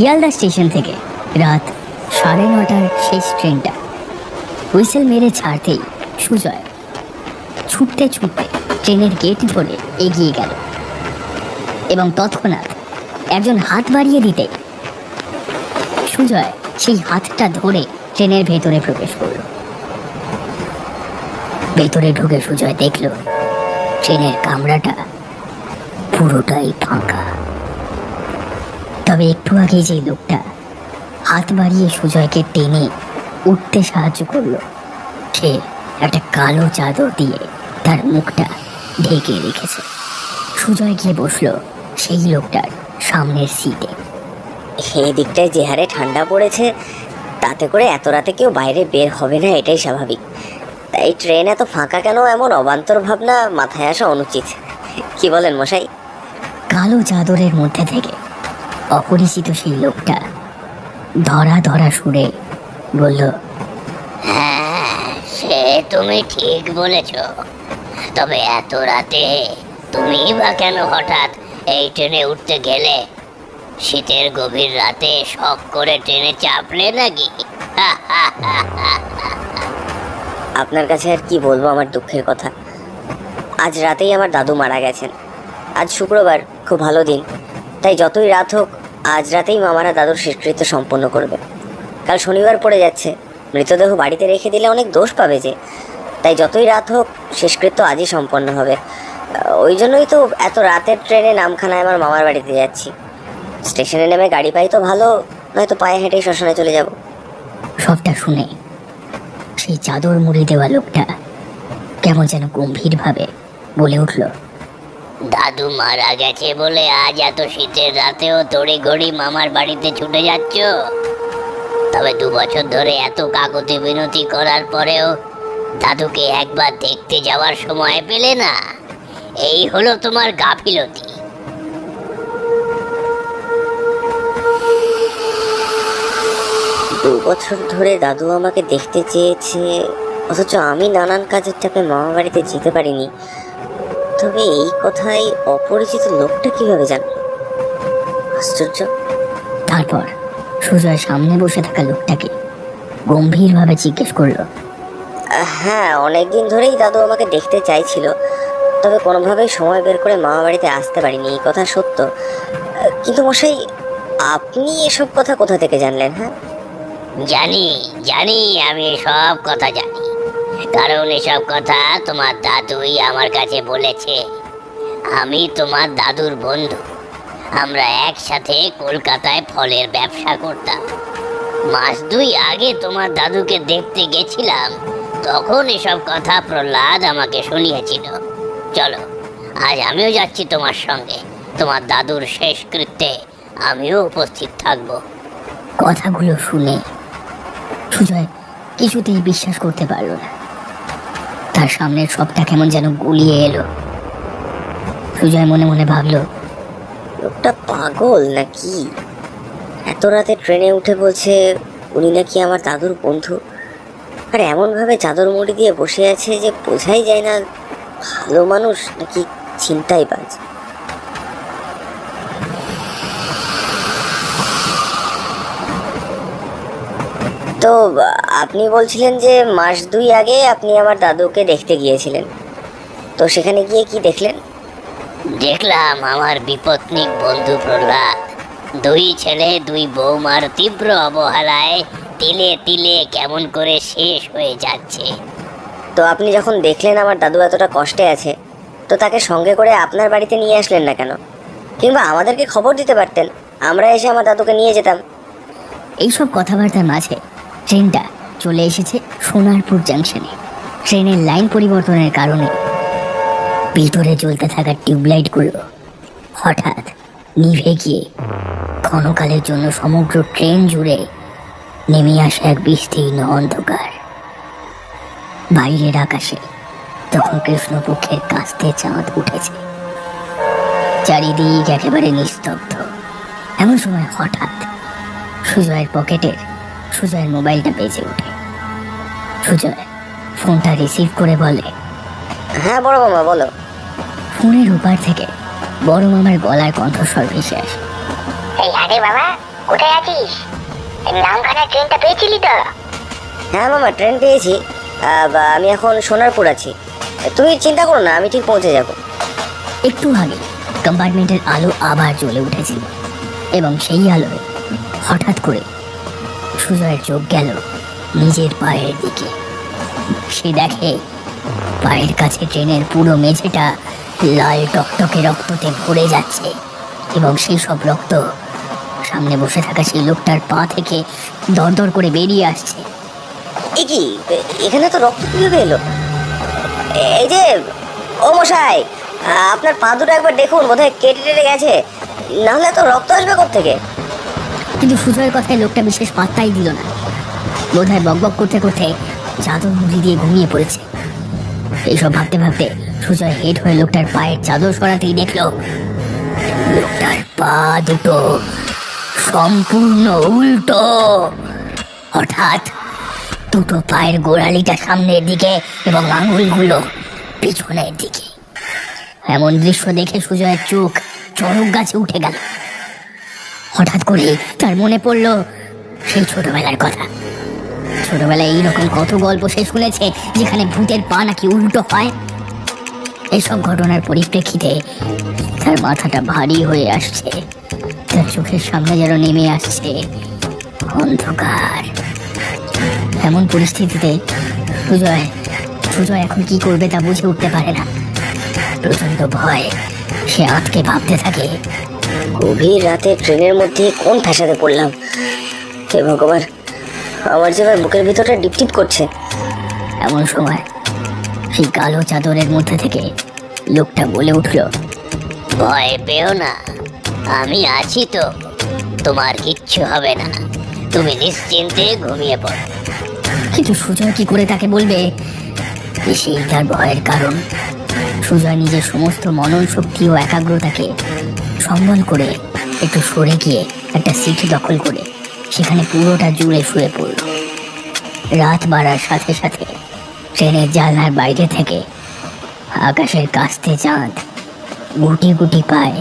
Sealdah station থেকে রাত 9:30টার শেষ ট্রেনটা হুইসেল মেরে ছাড়তেই সুজয় ছুটতে ছুটতে ট্রেনের গেট ধরে এগিয়ে গেল এবং তৎক্ষণাৎ একজন হাত বাড়িয়ে দিতে সুজয় সেই হাতটা ধরে ট্রেনের ভেতরে প্রবেশ করল। ভেতরে ঢুকে সুজয় দেখল ট্রেনের কামরাটা পুরোটাই ফাঁকা। তবে একটু আগে যে লোকটা হাত বাড়িয়ে সুজয়কে টেনে উঠতে সাহায্য করলো, সে একটা কালো চাদর দিয়ে তার মুখটা ঢেকে রেখেছে। সুজয় গিয়ে বসলো সেই লোকটার সামনের সিটে। এই দিকটায় যে হারে ঠান্ডা পড়েছে, তাতে করে এত রাতে কেউ বাইরে বের হবে না, এটাই স্বাভাবিক। তাই ট্রেন এত ফাঁকা কেন, এমন অবান্তর ভাবনা মাথায় আসা অনুচিত। কি বলেন মশাই? কালো চাদরের মধ্যে থেকে অপরিচিত সেই লোকটা ধরা ধরা সুরে বলল, হ্যাঁ, সে তুমি ঠিক বলেছ। তবে এত রাতে তুমি বা কেন হঠাৎ এই ট্রেনে উঠতে গেলে? শীতের গভীর রাতে শখ করে ট্রেনে চাপলে নাকি? আপনার কাছে আর কি বলবো আমার দুঃখের কথা। আজ রাতেই আমার দাদু মারা গেছেন। আজ শুক্রবার, খুব ভালো দিন। তাই যতই রাত হোক, আজ রাতেই মামারা দাদুর শেষকৃত্য সম্পন্ন করবে। কাল শনিবার পড়ে যাচ্ছে, মৃতদেহ বাড়িতে রেখে দিলে অনেক দোষ পাবে যে। তাই যতই রাত হোক, শেষকৃত্য আজই সম্পন্ন হবে। ওই জন্যই তো এত রাতের ট্রেনে নামখানায় আমার মামার বাড়িতে যাচ্ছি। স্টেশনে নেমে গাড়ি পাই তো ভালো, নয়তো পায়ে হেঁটেই শ্মশানে চলে যাব। সবটা শুনে সেই চাদর মুড়ি দেওয়া লোকটা কেমন যেন গম্ভীরভাবে বলে উঠল, দাদু মারা গেছে বলে আজ এত শীতের রাতেও তড়িঘড়ি মামার বাড়িতে ছুটে যাচ্ছ? তবে 2 বছর ধরে এত কাকুতি বিনতি করার পরেও দাদুকে একবার দেখতে যাওয়ার সময় পেলে না? এই হলো তোমার গাফিলতি। 2 বছর ধরে দাদু আমাকে দেখতে চেয়েছে, অথচ আমি নানান কাজের চাপে মামা বাড়িতে যেতে পারিনি। তবে এই কথাই অপরিচিত লোকটা কিভাবে জানলো? আশ্চর্য। তারপর সুজয় সামনে বসে থাকা লোকটাকে গম্ভীরভাবে জিজ্ঞেস করলো, হ্যাঁ, অনেকদিন ধরেই দাদু আমাকে দেখতে চাইছিল, তবে কোনোভাবেই সময় বের করে মামা বাড়িতে আসতে পারিনি, এই কথা সত্য। কিন্তু মশাই, আপনি এসব কথা কোথা থেকে জানলেন? হ্যাঁ, জানি জানি, আমি সব কথা জানি। কারণ এসব কথা তোমার দাদুই আমার কাছে বলেছে। আমি তোমার দাদুর বন্ধু। আমরা একসাথে কলকাতায় ফলের ব্যবসা করতাম। মাস 2 আগে তোমার দাদুকে দেখতে গেছিলাম, তখন এসব কথা প্রহ্লাদ আমাকে শুনিয়েছিল। চলো, আজ আমিও যাচ্ছি তোমার সঙ্গে। তোমার দাদুর শেষকৃত্যে আমিও উপস্থিত থাকবো। কথাগুলো শুনে সুজয় কিছুতেই বিশ্বাস করতে পারল না। তার সামনের সবটা কেমন যেন গুলিয়ে এলো। সুজয় মনে মনে ভাবল, লোকটা পাগল নাকি? এত রাতে ট্রেনে উঠে বলছে উনি নাকি আমার দাদুর বন্ধু, আর এমনভাবে চাদর মুড়ি দিয়ে বসে আছে যে বোঝাই যায় না ভালো মানুষ নাকি ছিনতাইবাজ। তো আপনি বলছিলেন যে মাস 2 আগে আপনি আমার দাদুকে দেখতে গিয়েছিলেন, তো সেখানে গিয়ে কি দেখলেন? দেখলাম আমার বিপত্নিক বন্ধু প্রহ্লাদ 2 ছেলে 2 বৌমার তীব্র অবহেলায় তিলে তিলে কেমন করে শেষ হয়ে যাচ্ছে। তো আপনি যখন দেখলেন আমার দাদু এতটা কষ্টে আছে, তো তাকে সঙ্গে করে আপনার বাড়িতে নিয়ে আসলেন না কেন? কিংবা আমাদেরকে খবর দিতে পারতেন, আমরা এসে আমার দাদুকে নিয়ে যেতাম। এইসব কথাবার্তার মাঝে ট্রেনটা চলে এসেছে সোনারপুর জাংশনে। ট্রেনের লাইন পরিবর্তনের কারণে ভিতরে জ্বলতে থাকা টিউবলাইটগুলো হঠাৎ নিভে গিয়ে ক্ষণকালের জন্য সমগ্র ট্রেন জুড়ে নেমে আসে এক বিস্তীর্ণ অন্ধকার। বাইরের আকাশে তখন কৃষ্ণপক্ষের কাস্তে চাঁদ উঠেছে। চারিদিক একেবারে নিস্তব্ধ। এমন সময় হঠাৎ সুজয়ের মোবাইলটা বেজে ওঠে। সুজয় ফোনটা রিসিভ করে বলে, হ্যাঁ বড় মামা, বলো। ফোনের ওপার থেকে বড় মামার গলার কণ্ঠস্বর ভেসে আসে, এই আরে বাবা, কোথায় আছিস? নামখানা ট্রেনটা পেয়েছিলি তো? হ্যাঁ মামা, ট্রেন পেয়েছি। আমি এখন সোনারপুর আছি। তুমি চিন্তা করো না, আমি ঠিক পৌঁছে যাব। একটু আগে কম্পার্টমেন্টের আলো আবার জ্বলে উঠেছিল এবং সেই আলোয় হঠাৎ করে সুজয়ের চোখ গেল নিজের পায়ের দিকে। সে দেখে পায়ের কাছে ট্রেনের পুরো মেঝেটা লাল টকটকে রক্ততে ভরে যাচ্ছে এবং সেই সব রক্ত সামনে বসে থাকা সেই লোকটার পা থেকে দরদর করে বেরিয়ে আসছে। এ কি, এখানে তো রক্ত কিভাবে এলো? এই যে ও মশাই, আপনার পা দুটো একবার দেখুন, বোধহয় কেটে টেটে গেছে, নাহলে তো রক্ত আসবে কোত্থেকে? কিন্তু সুজয়ের কথায় লোকটা বিশেষ পাত্তাই দিল না। বোধহয় বকবক করতে করতে চাদর মুড়ি দিয়ে ঘুমিয়ে পড়েছে। এইসব ভাবতে ভাবতে সুজয় হেড হয়ে লোকটার পায়ের চাদর সরাতেই দেখলো লোকটার পা দুটো সম্পূর্ণ উল্টো। হঠাৎ দুটো পায়ের গোড়ালিটা সামনের দিকে এবং আঙুলগুলো পিছনের দিকে। এমন দৃশ্য দেখে সুজয়ের চোখ চড়ক গাছে উঠে গেল। হঠাৎ করে তার মনে পড়লো সেই ছোটবেলার কথা। ছোটবেলায় এইরকম কত গল্প সে শুনেছে যেখানে ভূতের পা নাকি উল্টো হয়। এইসব ঘটনার পরিপ্রেক্ষিতে তার মাথাটা ভারী হয়ে আসছে। তার চোখের সামনে যেন নেমে আসছে অন্ধকার। এমন পরিস্থিতিতে সুজয় এখন কি করবে তা বুঝে উঠতে পারে না। প্রচন্ড ভয় সে আটকে ভাবতে থাকে, গভীর রাতে ট্রেনের মধ্যে কোন ফ্যাসাদে পড়লাম। হে ভগবান, আমার যে বুকের ভিতরটা ডিপটিপ করছে। এমন সময় সেই কালো চাদরের মধ্যে থেকে লোকটা বলে উঠল, ভয় পেও না, আমি আছি তো, তোমার কিচ্ছু হবে না, তুমি নিশ্চিন্তে ঘুমিয়ে পড়ো। কিন্তু সুজয় কি করে তাকে বলবে যে সেই তার ভয়ের কারণ? সুজয় নিজের সমস্ত মনন শক্তি ও একাগ্রতাকে সম্বল করে একটু সরে গিয়ে একটা সিট দখল করে সেখানে পুরোটা জুড়ে শুয়ে পড়ল। রাত বাড়ার সাথে সাথে ট্রেনের জানলার বাইরে থেকে আকাশের কাস্তে চাঁদ গুটি গুটি পায়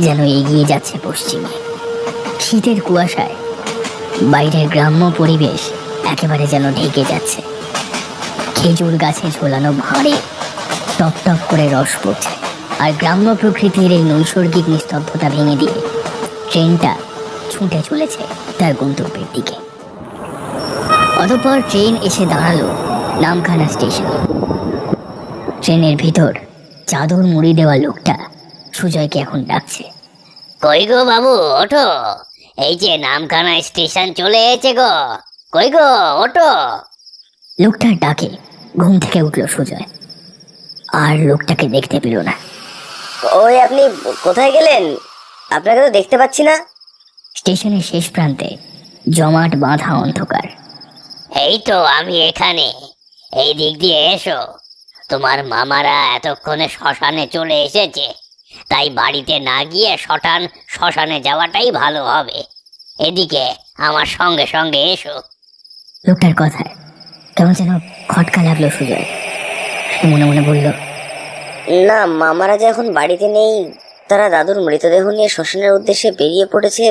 যেন এগিয়ে যাচ্ছে পশ্চিমে। শীতের কুয়াশায় বাইরের গ্রাম্য পরিবেশ একেবারে যেন ঢেকে যাচ্ছে। খেজুর গাছে ঝোলানো ভাঁড়ে টপ টপ করে রস পড়ছে, আর গ্রাম্য প্রকৃতির এই নৈসর্গিক নিস্তব্ধতা ভেঙে দিয়ে ট্রেনটা ছুটে চলেছে তার গন্তব্যের দিকে। অতঃপর ট্রেন এসে দাঁড়ালো নামখানা স্টেশনে। ট্রেনের ভিতর চাদর মুড়ি দেওয়া লোকটা সুজয়কে এখন ডাকছে, কই গো বাবু, ওঠো, এই যে নামখানা স্টেশন চলে এসেছে গো, কই গো ওঠো। লোকটার ডাকে ঘুম থেকে উঠল সুজয়, আর লোকটাকে দেখতে পেল না। ওই আপনি কোথায় গেলেন? আপনাকে তো দেখতে পাচ্ছি না। স্টেশনের শেষ প্রান্তে জমাট বাঁধা অন্ধকার। এই তো আমি এখানে, এই দিক দিয়ে এসো। তোমার মামারা এতক্ষণে শ্মশানে চলে এসেছে, তাই বাড়িতে না গিয়ে শ্মশানে যাওয়াটাই ভালো হবে। এদিকে আমার সঙ্গে সঙ্গে এসো। লোকটার কথায় কেমন যেন খটকা লাগলো সুজয়। সে মনে মনে বলল, না, মামারা যে এখন বাড়িতে নেই, তারা দাদুর মৃতদেহ নিয়ে শ্মশানের উদ্দেশ্যে বেরিয়ে পড়েছে,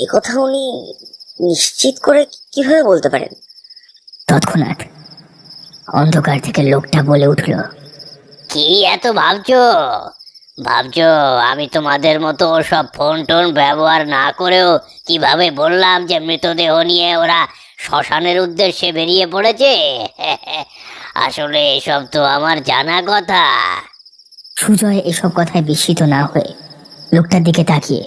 এ কথা উনি নিশ্চিত করে কিভাবে বলতে পারেন? তৎক্ষণাৎ অন্ধকার থেকে লোকটা বলে উঠল, কি এত ভাবছো আমি তোমাদের মতো সব ফোন টোন ব্যবহার না করেও কিভাবে বললাম যে মৃতদেহ নিয়ে ওরা শ্মশানের উদ্দেশ্যে বেরিয়ে পড়েছে? আসলে এসব তো আমার জানা কথা। সুজয় এসব কথায় বিস্মিত না হয়ে লোকটার দিকে তাকিয়ে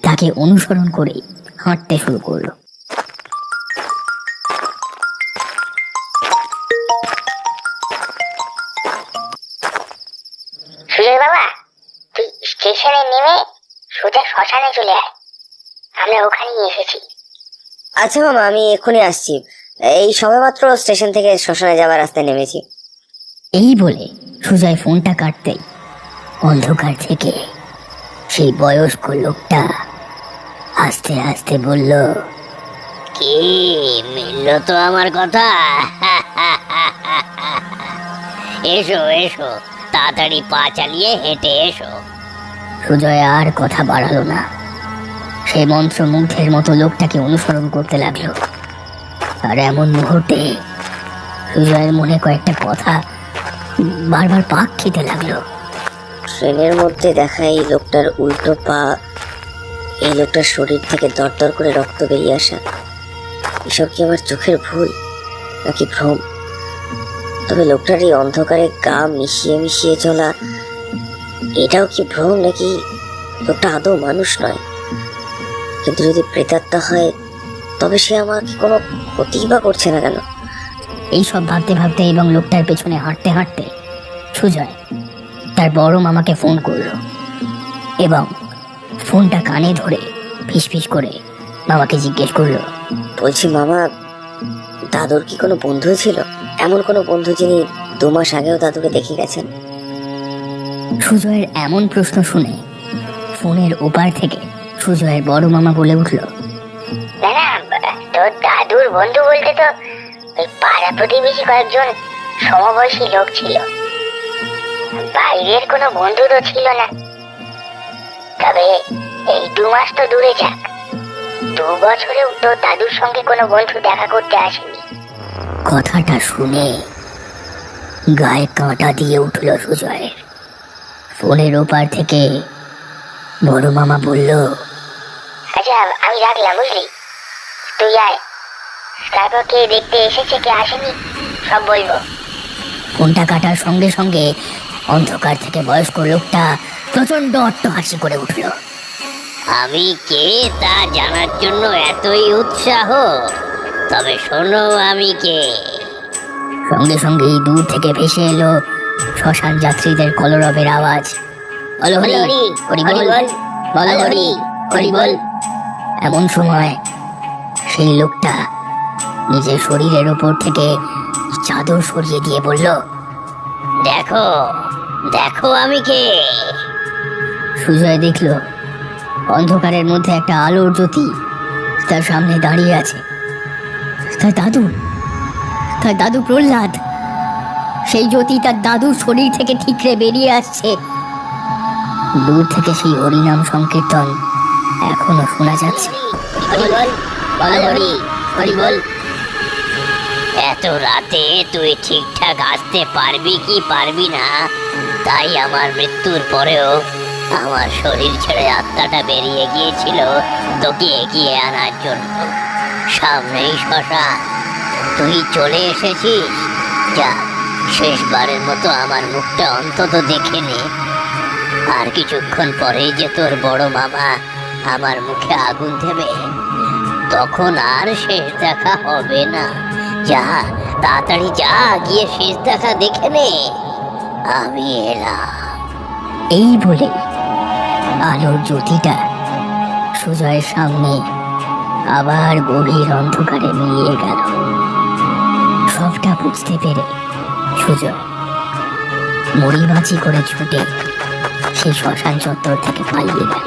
তাকে অনুসরণ করে হাঁটতে শুরু করলো। সুজয় বাবা, তুই স্টেশনে নেমে সোজা শ্মশানে চলে আয়, আমরা ওখানেই এসেছি। আচ্ছা মামা, আমি এক্ষুনি আসছি। এই সবেমাত্র স্টেশন থেকে শ্মশানে যাওয়ার রাস্তায় নেমেছি। এই বলে সুজয় ফোনটা কাটতেই অন্ধকার থেকে সেই বয়স্ক লোকটা আস্তে আস্তে বলল, কি মিলল তো আমার কথা? এসো এসো, তাড়াতাড়ি পা চালিয়ে হেঁটে এসো। সুজয় আর কথা বাড়ালো না। সে মন্ত্রমুগ্ধের মতো লোকটাকে অনুসরণ করতে লাগলো। আর এমন মুহূর্তে সুজয়ের মনে কয়েকটা কথা বারবার পাক খেতে লাগলো। ট্রেনের মধ্যে দেখা এই লোকটার উল্টো পা, এই লোকটার শরীর থেকে দরদর করে রক্ত বেরিয়ে আসা, এসব কি আমার চোখের ভুল নাকি ভ্রম? তবে লোকটার এই অন্ধকারে গা মিশিয়ে মিশিয়ে চলা, এটাও কি ভ্রম নাকি লোকটা আদৌ মানুষ নয়? কিন্তু যদি প্রেতাত্মা হয় তবে সে আমাকে কোনো ক্ষতি বা করছে না কেন? এইসব ভাবতে ভাবতে এবং লোকটার পেছনে হাঁটতে হাঁটতে সুজয় তার বড় মামাকে ফোন করলো এবং ফোনটা কানে ধরে ফিসফিস করে মামাকে জিজ্ঞেস করলো, বলছি মামা, দাদুর কি কোনো বন্ধু ছিল? এমন কোনো বন্ধু যিনি 2 মাস আগেও দাদুকে দেখে গেছেন? সুজয়ের এমন প্রশ্ন শুনে ফোনের ওপার থেকে সুজয়ের বড় মামা বলে উঠলো, না না, তোর দাদুর বন্ধু বলতে তো ওই পাড়া প্রতিবেশী কয়েকজন সমবয়সী লোক ছিল, বাইরের কোনো বন্ধু তো ছিল না। তবে এই 2 মাস তো দূরে যাক, 2 বছরেও তোর দাদুর সঙ্গে কোনো বন্ধু দেখা করতে আসেনি। কথাটা শুনে গায়ে কাঁটা দিয়ে উঠল সুজয়ের। ফোনের ওপার থেকে বড় মামা বলল, আচ্ছা আমি রাখলাম, বুঝলি? তুই আয়, তারপর কে দেখতে এসেছে কে আসেনি সব বলবো। ফোনটা কাটার সঙ্গে সঙ্গে অন্ধকার থেকে বয়স্ক লোকটা প্রচন্ড অট্টহাসি করে উঠল। আমি কে তা জানার জন্য এতই উৎসাহ? তবে শোনো আমি কে। সঙ্গে সঙ্গেই দূর থেকে ভেসে এলো শ্মশান যাত্রীদের কলরবের আওয়াজ। বলো হরি হরি বল, বলো হরি হরি বল। এমন সময় সেই লোকটা নিজের শরীরের উপর থেকে চাদর সরিয়ে দিয়ে বলল, দেখো দেখো আমি কে। সুজয় দেখল অন্ধকারের মধ্যে একটা আলোর জ্যোতি তার সামনে দাঁড়িয়ে আছে। তার দাদু প্রহ্লাদ। সেই জ্যোতি তার দাদুর শরীর থেকে ঠিকরে বেরিয়ে আসছে। দূর থেকে সেই হরিনাম সংকীর্তন এখনো শোনা যাচ্ছে। হরি বল, বলো হরি হরি বল। এত রাতে তুই ঠিকঠাক আসতে পারবি কি পারবি না, তাই আমার মৃত্যুর পরেও আমার শরীর ছেড়ে আত্মাটা বেরিয়ে গিয়েছিল তোকে এগিয়ে আনার জন্য। সামনেই শ্মশান, তুই চলে এসেছিস। যা, শেষবারের মতো আমার মুখটা অন্তত দেখে নে। আর কিছুক্ষণ পরেই যে তোর বড় মামা আমার মুখে আগুন দেবে, তখন আর শেষ দেখা হবে না। যা, তাড়াতাড়ি যা, গিয়ে শেষ দেখা দেখে নে। আমি এলাম। এই বলে আলোর জ্যোতিটা সুজয়ের সামনে আবার গভীর অন্ধকারে মিলিয়ে গেল। সবটা বুঝতে পেরে সুজয় মরিবাজি করে ছুটে সেই শ্মশান চত্বর থেকে পালিয়ে গেল।